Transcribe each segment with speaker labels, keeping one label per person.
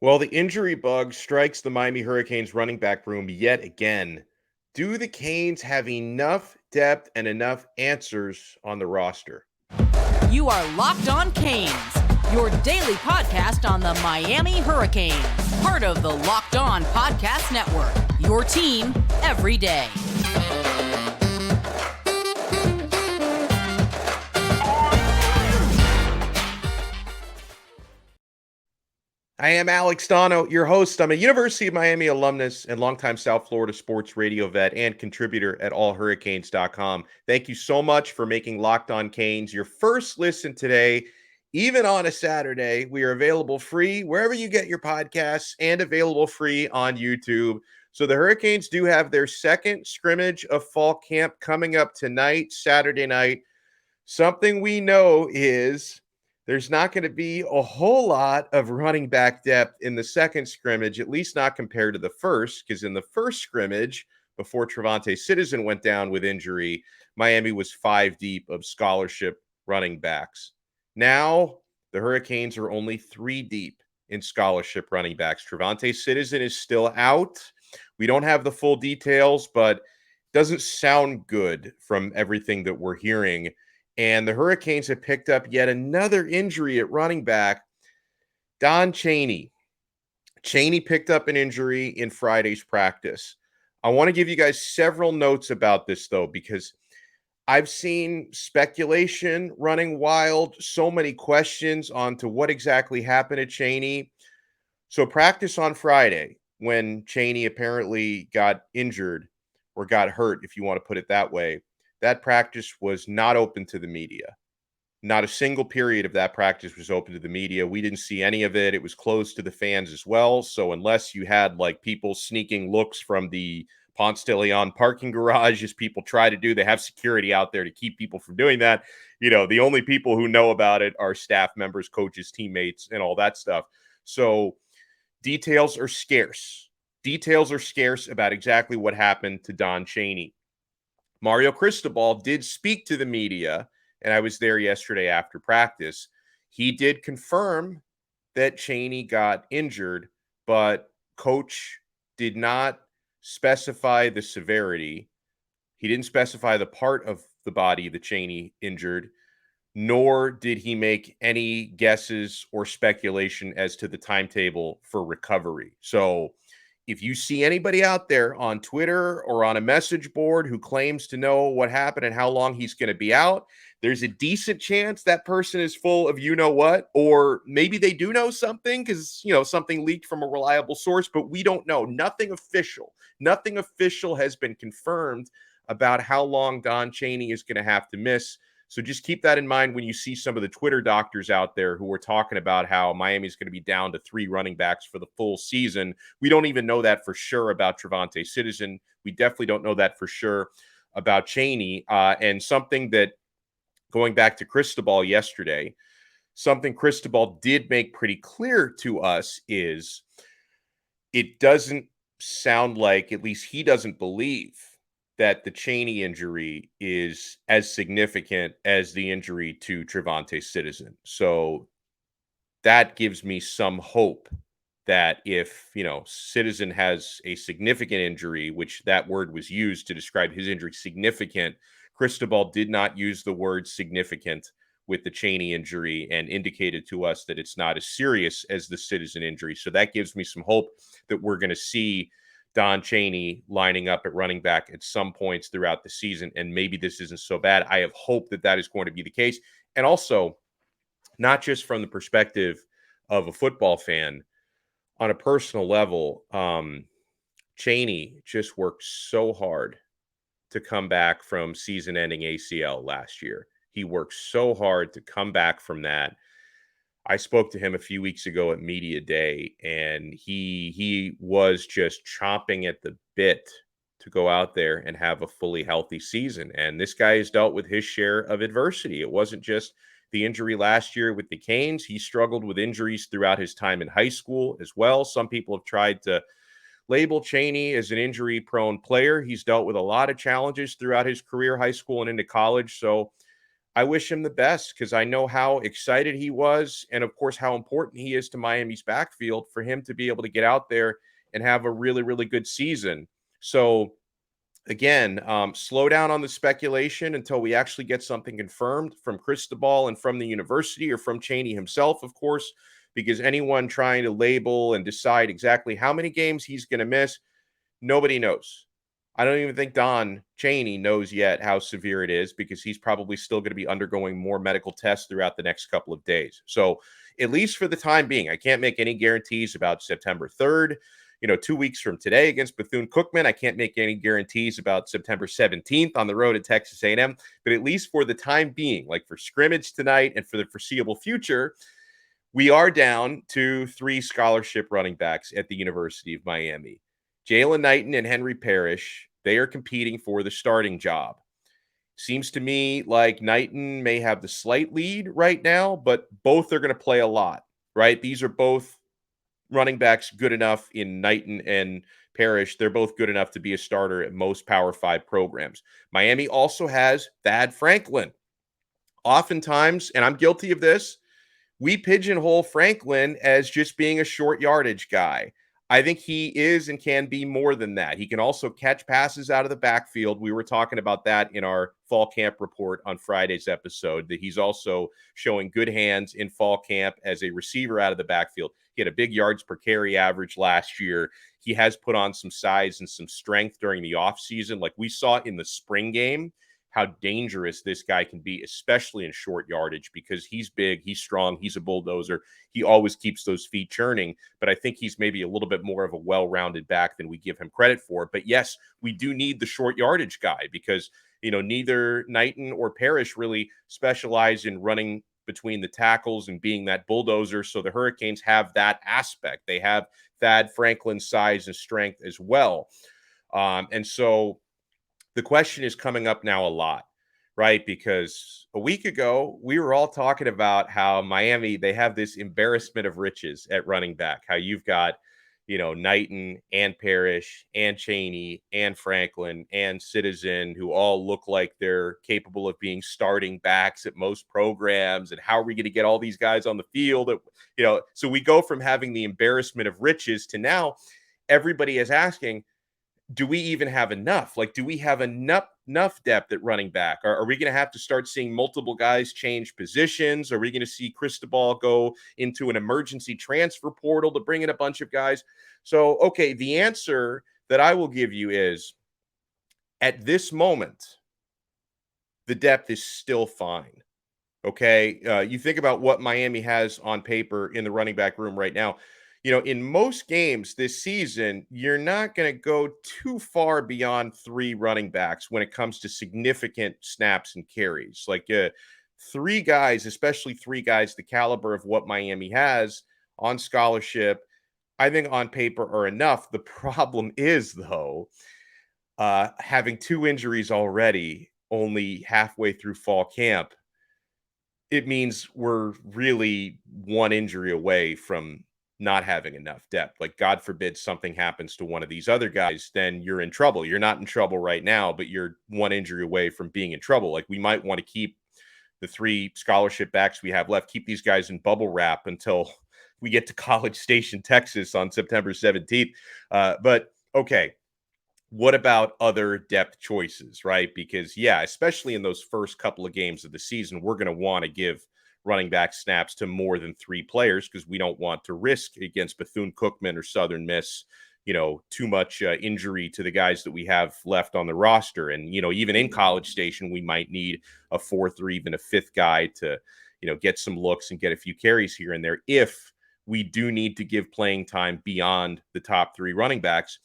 Speaker 1: Well, the injury bug strikes the Miami Hurricanes running back room yet again. Do the Canes have enough depth and enough answers on the roster?
Speaker 2: You are Locked On Canes, your daily podcast on the Miami Hurricanes, part of the Locked On Podcast Network, your team every day.
Speaker 1: I am Alex Donno, your host. I'm a University of Miami alumnus and longtime South Florida sports radio vet and contributor at allhurricanes.com. Thank you so much for making Locked On Canes your first listen today. Even on a Saturday, we are available free wherever you get your podcasts and available free on YouTube. So the Hurricanes do have their second scrimmage of fall camp coming up tonight, Saturday night. Something we know is there's not going to be a whole lot of running back depth in the second scrimmage, at least not compared to the first, because in the first scrimmage, before TreVonte Citizen went down with injury, Miami was 5 deep of scholarship running backs. Now, the Hurricanes are only 3 deep in scholarship running backs. TreVonte Citizen is still out. We don't have the full details, but it doesn't sound good from everything that we're hearing. And the Hurricanes have picked up yet another injury at running back, Don Chaney. Chaney picked up an injury in Friday's practice. I want to give you guys several notes about this, though, because I've seen speculation running wild, so many questions on to what exactly happened to Chaney. So practice on Friday, when Chaney apparently got injured or got hurt, if you want to put it that way, that practice was not open to the media. Not a single period of that practice was open to the media. We didn't see any of it. It was closed to the fans as well. So unless you had like people sneaking looks from the Ponce de Leon parking garage, as people try to do, they have security out there to keep people from doing that. You know, the only people who know about it are staff members, coaches, teammates, and all that stuff. So details are scarce. Details are scarce about exactly what happened to Don Chaney. Mario Cristobal did speak to the media, and I was there yesterday after practice. He did confirm that Chaney got injured, but coach did not specify the severity. He didn't specify the part of the body that Chaney injured, nor did he make any guesses or speculation as to the timetable for recovery. So if you see anybody out there on Twitter or on a message board who claims to know what happened and how long he's going to be out, there's a decent chance that person is full of you know what, or maybe they do know something because, you know, something leaked from a reliable source, but we don't know. Nothing official has been confirmed about how long Don Chaney is going to have to miss. So just keep that in mind when you see some of the Twitter doctors out there who are talking about how Miami's going to be down to 3 running backs for the full season. We don't even know that for sure about TreVonte Citizen. We definitely don't know that for sure about Chaney. And something that, going back to Cristobal yesterday, something Cristobal did make pretty clear to us is it doesn't sound like, at least he doesn't believe, that the Chaney injury is as significant as the injury to TreVonte Citizen. So that gives me some hope that if, you know, Citizen has a significant injury, which that word was used to describe his injury, significant, Cristobal did not use the word significant with the Chaney injury and indicated to us that it's not as serious as the Citizen injury. So that gives me some hope that we're going to see Don Chaney lining up at running back at some points throughout the season, and maybe this isn't so bad. I have hope that that is going to be the case. And also, not just from the perspective of a football fan, on a personal level, Chaney just worked so hard to come back from season-ending ACL last year. He worked so hard to come back from that. I spoke to him a few weeks ago at Media Day, and he was just chomping at the bit to go out there and have a fully healthy season. And this guy has dealt with his share of adversity. It wasn't just the injury last year with the Canes. He struggled with injuries throughout his time in high school as well. Some people have tried to label Chaney as an injury-prone player. He's dealt with a lot of challenges throughout his career, high school and into college. So I wish him the best because I know how excited he was and, of course, how important he is to Miami's backfield for him to be able to get out there and have a really, really good season. So, again, slow down on the speculation until we actually get something confirmed from Cristobal and from the university or from Chaney himself, of course, because anyone trying to label and decide exactly how many games he's going to miss, nobody knows. I don't even think Don Chaney knows yet how severe it is because he's probably still going to be undergoing more medical tests throughout the next couple of days. So, at least for the time being, I can't make any guarantees about September 3rd. 2 weeks from today against Bethune-Cookman. I can't make any guarantees about September 17th on the road at Texas A&M. But at least for the time being, like for scrimmage tonight and for the foreseeable future, we are down to 3 scholarship running backs at the University of Miami. Jaylan Knighton and Henry Parrish, they are competing for the starting job. Seems to me like Knighton may have the slight lead right now, but both are going to play a lot, right? These are both running backs good enough in Knighton and Parrish. They're both good enough to be a starter at most Power 5 programs. Miami also has Thad Franklin. Oftentimes, and I'm guilty of this, we pigeonhole Franklin as just being a short yardage guy. I think he is and can be more than that. He can also catch passes out of the backfield. We were talking about that in our fall camp report on Friday's episode, that he's also showing good hands in fall camp as a receiver out of the backfield. He had a big yards per carry average last year. He has put on some size and some strength during the offseason. Like we saw in the spring game, how dangerous this guy can be, especially in short yardage, because he's big, he's strong, he's a bulldozer. He always keeps those feet churning, but I think he's maybe a little bit more of a well-rounded back than we give him credit for. But yes, we do need the short yardage guy because, neither Knighton or Parrish really specialize in running between the tackles and being that bulldozer. So the Hurricanes have that aspect. They have Thad Franklin's size and strength as well. And so the question is coming up now a lot, right? Because a week ago, we were all talking about how Miami, they have this embarrassment of riches at running back, how you've got, Knighton and Parrish and Chaney and Franklin and Citizen, who all look like they're capable of being starting backs at most programs. And how are we going to get all these guys on the field? So we go from having the embarrassment of riches to now everybody is asking, do we even have enough? Like, do we have enough depth at running back? Are we going to have to start seeing multiple guys change positions? Are we going to see Cristobal go into an emergency transfer portal to bring in a bunch of guys? So, okay, the answer that I will give you is, at this moment, the depth is still fine. Okay, you think about what Miami has on paper in the running back room right now. In most games this season, you're not going to go too far beyond 3 running backs when it comes to significant snaps and carries. Like 3 guys, especially 3 guys the caliber of what Miami has on scholarship, I think on paper are enough. The problem is, though, having 2 injuries already, only halfway through fall camp, it means we're really 1 injury away from not having enough depth. Like, God forbid something happens to one of these other guys, then you're in trouble. You're not in trouble right now, but you're 1 injury away from being in trouble. Like, we might want to keep the 3 scholarship backs we have left, keep these guys in bubble wrap until we get to College Station, Texas on September 17th. But okay, what about other depth choices, right? Because, yeah, especially in those first couple of games of the season, we're going to want to give running back snaps to more than 3 players because we don't want to risk against Bethune-Cookman or Southern Miss, too much injury to the guys that we have left on the roster. And, even in College Station, we might need a 4th or even a 5th guy to, get some looks and get a few carries here and there if we do need to give playing time beyond the top 3 running backs.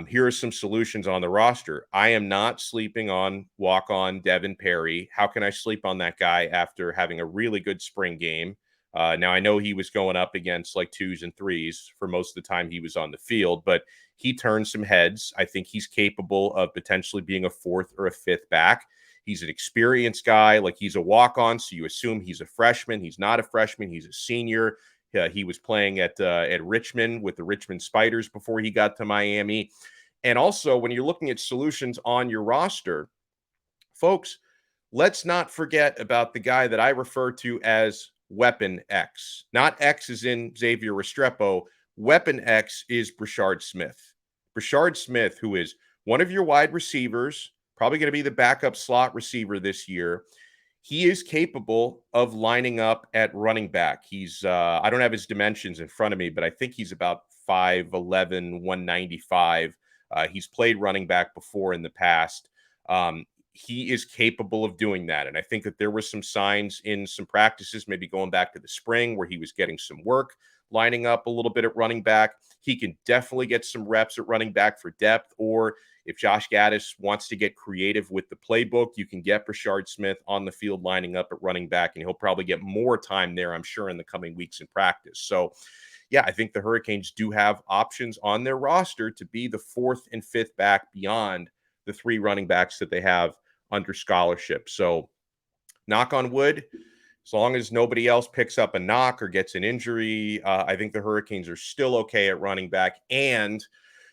Speaker 1: Here are some solutions on the roster. I am not sleeping on walk-on Devon Perry. How can I sleep on that guy after having a really good spring game? Now, I know he was going up against like 2s and 3s for most of the time he was on the field, but he turned some heads. I think he's capable of potentially being a 4th or a 5th back. He's an experienced guy. Like, he's a walk-on, so you assume he's a freshman. He's not a freshman. He's a senior. He was playing at Richmond with the Richmond Spiders before he got to Miami. And also, when you're looking at solutions on your roster, folks, let's not forget about the guy that I refer to as Weapon X. Not X as in Xavier Restrepo. Weapon X is Brashard Smith. Brashard Smith, who is one of your wide receivers, probably going to be the backup slot receiver this year. He is capable of lining up at running back. He's, I don't have his dimensions in front of me, but I think he's about 5'11, 195. He's played running back before in the past. He is capable of doing that. And I think that there were some signs in some practices, maybe going back to the spring, where he was getting some work lining up a little bit at running back. He can definitely get some reps at running back for depth, or if Josh Gaddis wants to get creative with the playbook, you can get Brashard Smith on the field lining up at running back, and he'll probably get more time there, I'm sure, in the coming weeks in practice. So, yeah, I think the Hurricanes do have options on their roster to be the fourth and fifth back beyond the three running backs that they have under scholarship. So, knock on wood, as long as nobody else picks up a knock or gets an injury, I think the Hurricanes are still okay at running back. And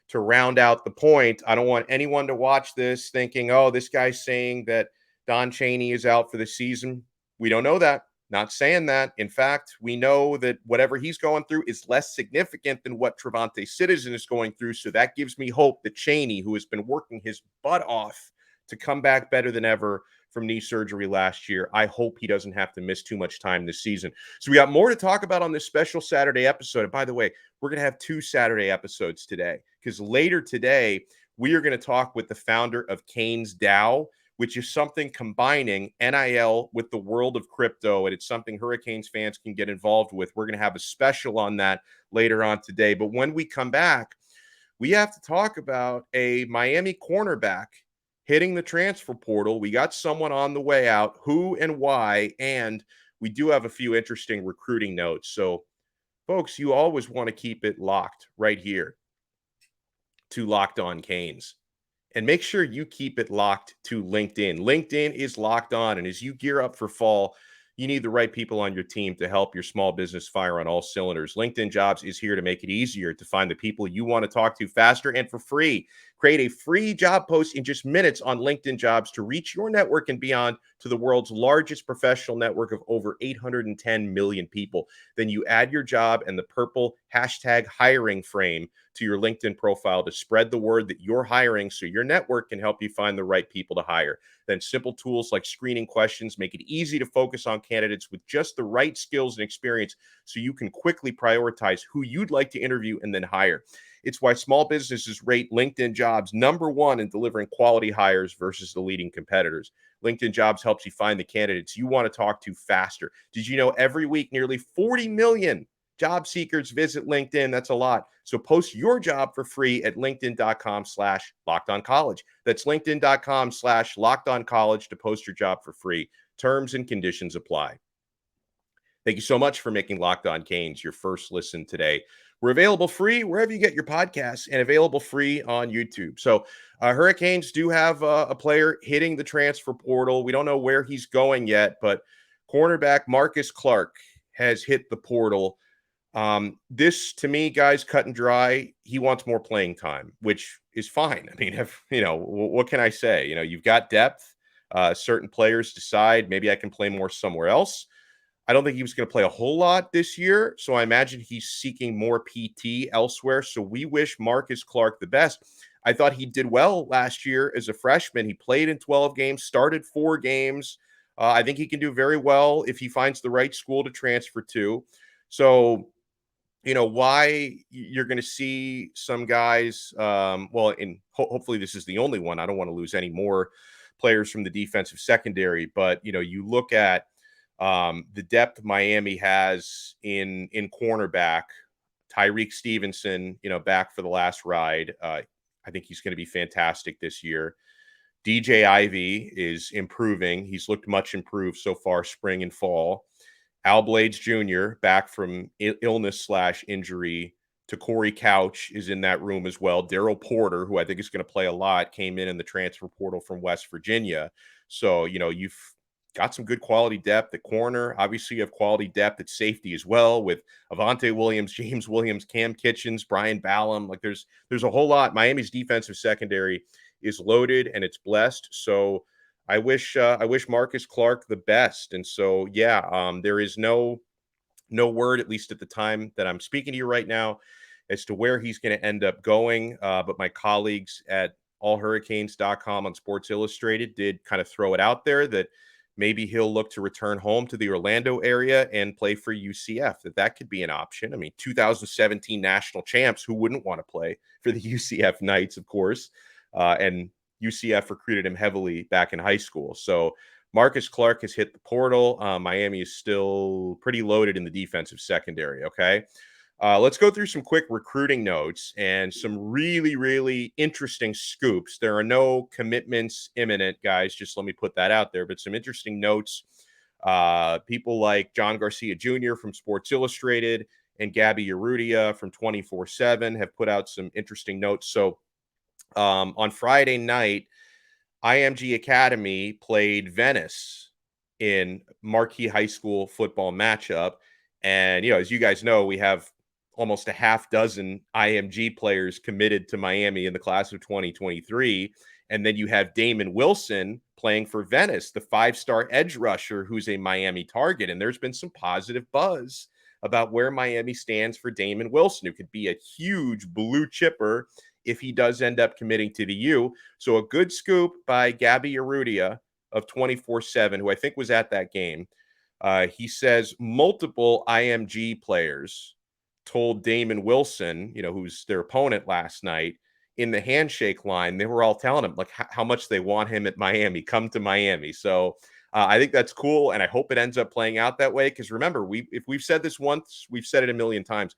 Speaker 1: to round out the point, I don't want anyone to watch this thinking, oh, this guy's saying that Don Chaney is out for the season. We don't know that. Not saying that. In fact, we know that whatever he's going through is less significant than what TreVonte Citizen is going through. So that gives me hope that Chaney, who has been working his butt off to come back better than ever from knee surgery last year, I hope he doesn't have to miss too much time this season. So we got more to talk about on this special Saturday episode. And by the way, we're going to have 2 Saturday episodes today, because later today, we are going to talk with the founder of Canes DAO, which is something combining NIL with the world of crypto. And it's something Hurricanes fans can get involved with. We're going to have a special on that later on today. But when we come back, we have to talk about a Miami cornerback hitting the transfer portal. We got someone on the way out, who and why, and we do have a few interesting recruiting notes. So, folks, you always want to keep it locked right here to Locked On Canes. And make sure you keep it locked to LinkedIn. LinkedIn is locked on, and as you gear up for fall, you need the right people on your team to help your small business fire on all cylinders. LinkedIn Jobs is here to make it easier to find the people you want to talk to faster and for free. Create a free job post in just minutes on LinkedIn Jobs to reach your network and beyond to the world's largest professional network of over 810 million people. Then you add your job and the purple hashtag hiring frame to your LinkedIn profile to spread the word that you're hiring so your network can help you find the right people to hire. Then simple tools like screening questions make it easy to focus on candidates with just the right skills and experience so you can quickly prioritize who you'd like to interview and then hire. It's why small businesses rate LinkedIn Jobs #1 in delivering quality hires versus the leading competitors. LinkedIn Jobs helps you find the candidates you want to talk to faster. Did you know every week nearly 40 million job seekers visit LinkedIn? That's a lot. So post your job for free at linkedin.com/lockedoncollege. That's linkedin.com/lockedoncollege to post your job for free. Terms and conditions apply. Thank you so much for making Locked On Canes your first listen today. We're available free wherever you get your podcasts and available free on YouTube. So Hurricanes do have a player hitting the transfer portal. We don't know where he's going yet, but cornerback Marcus Clark has hit the portal. This, to me, guys, cut and dry. He wants more playing time, which is fine. I mean, what can I say? You've got depth. Certain players decide maybe I can play more somewhere else. I don't think he was going to play a whole lot this year, so I imagine he's seeking more PT elsewhere. So we wish Marcus Clark the best. I thought he did well last year as a freshman. He played in 12 games, started 4 games. I think he can do very well if he finds the right school to transfer to. So, why you're going to see some guys, hopefully this is the only one. I don't want to lose any more players from the defensive secondary, but, you look at the depth Miami has in cornerback. Tyreek Stevenson, back for the last ride. I think he's going to be fantastic this year. DJ Ivey is improving. He's looked much improved so far spring and fall. Al Blades Jr., back from illness/injury. To Corey Couch is in that room as well. Daryl Porter, who I think is going to play a lot, came in the transfer portal from West Virginia. So, you've got some good quality depth at corner. Obviously, you have quality depth at safety as well with Avante Williams, James Williams, Cam Kitchens, Brian Ballum. Like there's a whole lot. Miami's defensive secondary is loaded and it's blessed. So I wish Marcus Clark the best. And so, yeah, there is no word, at least at the time that I'm speaking to you right now, as to where he's going to end up going. But my colleagues at allhurricanes.com on Sports Illustrated did kind of throw it out there that maybe he'll look to return home to the Orlando area and play for UCF, that could be an option. I mean, 2017 national champs, who wouldn't want to play for the UCF Knights, of course? And UCF recruited him heavily back in high school. So Marcus Clark has hit the portal. Miami is still pretty loaded in the defensive secondary. Okay. Let's go through some quick recruiting notes and some really, really interesting scoops. There are no commitments imminent, guys. Just let me put that out there. But some interesting notes. People like John Garcia Jr. from Sports Illustrated and Gabby Urrutia from 24/7 have put out some interesting notes. So on Friday night, IMG Academy played Venice in marquee high school football matchup. And, as you guys know, we have almost a half dozen IMG players committed to Miami in the class of 2023. And then you have Damon Wilson playing for Venice, the 5-star edge rusher who's a Miami target. And there's been some positive buzz about where Miami stands for Damon Wilson, who could be a huge blue chipper if he does end up committing to the U. So a good scoop by Gabby Urrutia of 24/7, who I think was at that game. He says multiple IMG players told Damon Wilson, who's their opponent last night, in the handshake line, they were all telling him like how much they want him at Miami. Come to Miami. So I think that's cool, and I hope it ends up playing out that way. Because remember, if we've said this once, we've said it a million times.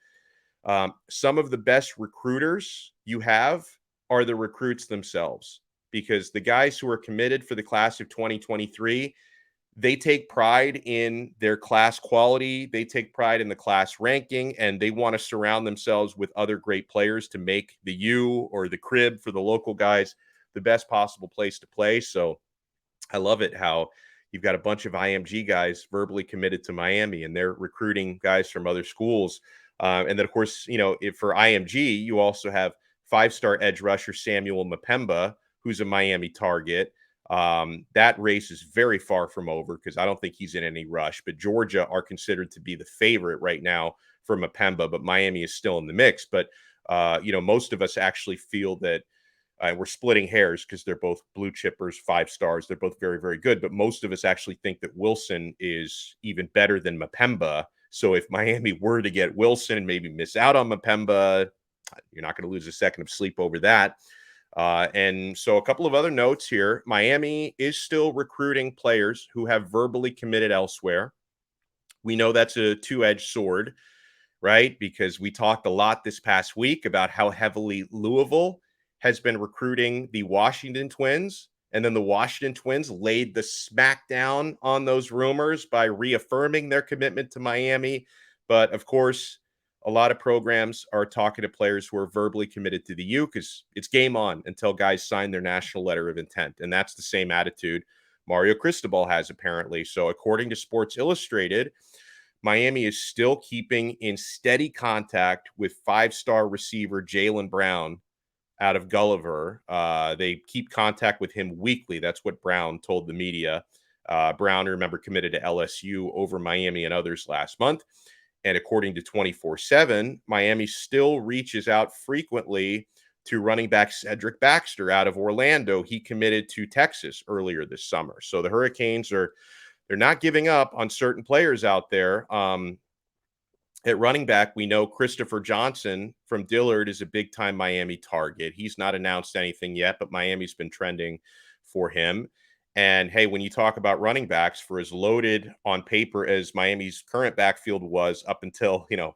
Speaker 1: Some of the best recruiters you have are the recruits themselves, because the guys who are committed for the class of 2023, they take pride in their class quality. They take pride in the class ranking, and they want to surround themselves with other great players to make the U or the crib for the local guys the best possible place to play. So I love it how you've got a bunch of IMG guys verbally committed to Miami, and they're recruiting guys from other schools. And then, of course, if for IMG, you also have 5-star edge rusher Samuel Mpemba, who's a Miami target. That race is very far from over because I don't think he's in any rush. But Georgia are considered to be the favorite right now for Mpemba, but Miami is still in the mix. But, most of us actually feel that we're splitting hairs because they're both blue chippers, 5 stars. They're both very, very good. But most of us actually think that Wilson is even better than Mpemba. So if Miami were to get Wilson and maybe miss out on Mpemba, you're not going to lose a second of sleep over that. And so a couple of other notes here. Miami is still recruiting players who have verbally committed elsewhere. We know that's a two-edged sword, right? Because we talked a lot this past week about how heavily Louisville has been recruiting the Washington Twins. And then the Washington Twins laid the smackdown on those rumors by reaffirming their commitment to Miami. But of course, a lot of programs are talking to players who are verbally committed to the U because it's game on until guys sign their national letter of intent. And that's the same attitude Mario Cristobal has, apparently. So according to Sports Illustrated, Miami is still keeping in steady contact with 5-star receiver Jaylen Brown out of Gulliver. They keep contact with him weekly. That's what Brown told the media. Brown, remember, committed to LSU over Miami and others last month. And according to 24/7, Miami still reaches out frequently to running back Cedric Baxter out of Orlando. He committed to Texas earlier this summer. So the Hurricanes they're not giving up on certain players out there. At running back, we know Christopher Johnson from Dillard is a big-time Miami target. He's not announced anything yet, but Miami's been trending for him. And, hey, when you talk about running backs, for as loaded on paper as Miami's current backfield was up until, a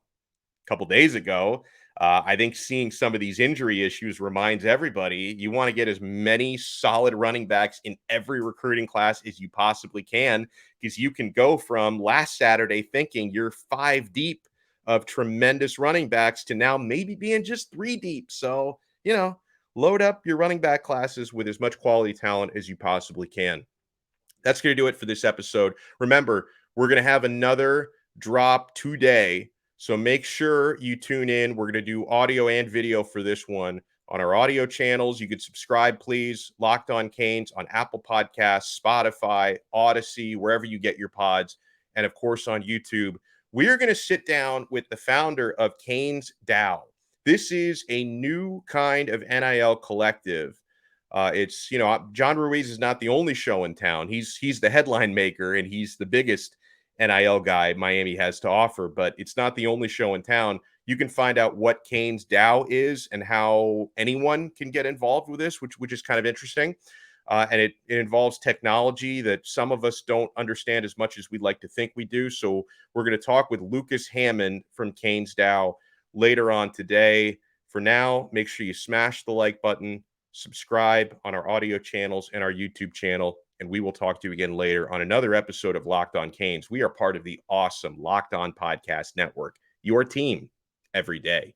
Speaker 1: couple days ago, I think seeing some of these injury issues reminds everybody you want to get as many solid running backs in every recruiting class as you possibly can, because you can go from last Saturday thinking you're 5 deep of tremendous running backs to now maybe being just 3 deep. So, load up your running back classes with as much quality talent as you possibly can. That's going to do it for this episode. Remember, we're going to have another drop today, so make sure you tune in. We're going to do audio and video for this one on our audio channels. You could subscribe, please. Locked On Canes on Apple Podcasts, Spotify, Odyssey, wherever you get your pods, and of course on YouTube. We're going to sit down with the founder of Canes DAO. This is a new kind of NIL collective. It's, John Ruiz is not the only show in town. He's the headline maker, and he's the biggest NIL guy Miami has to offer, but it's not the only show in town. You can find out what Canes DAO is and how anyone can get involved with this, which is kind of interesting. And it involves technology that some of us don't understand as much as we'd like to think we do. So we're going to talk with Lucas Hammond from Canes DAO later on today. For now, make sure you smash the like button, subscribe on our audio channels and our YouTube channel, and we will talk to you again later on another episode of Locked On Canes. We are part of the awesome Locked On Podcast Network, your team every day.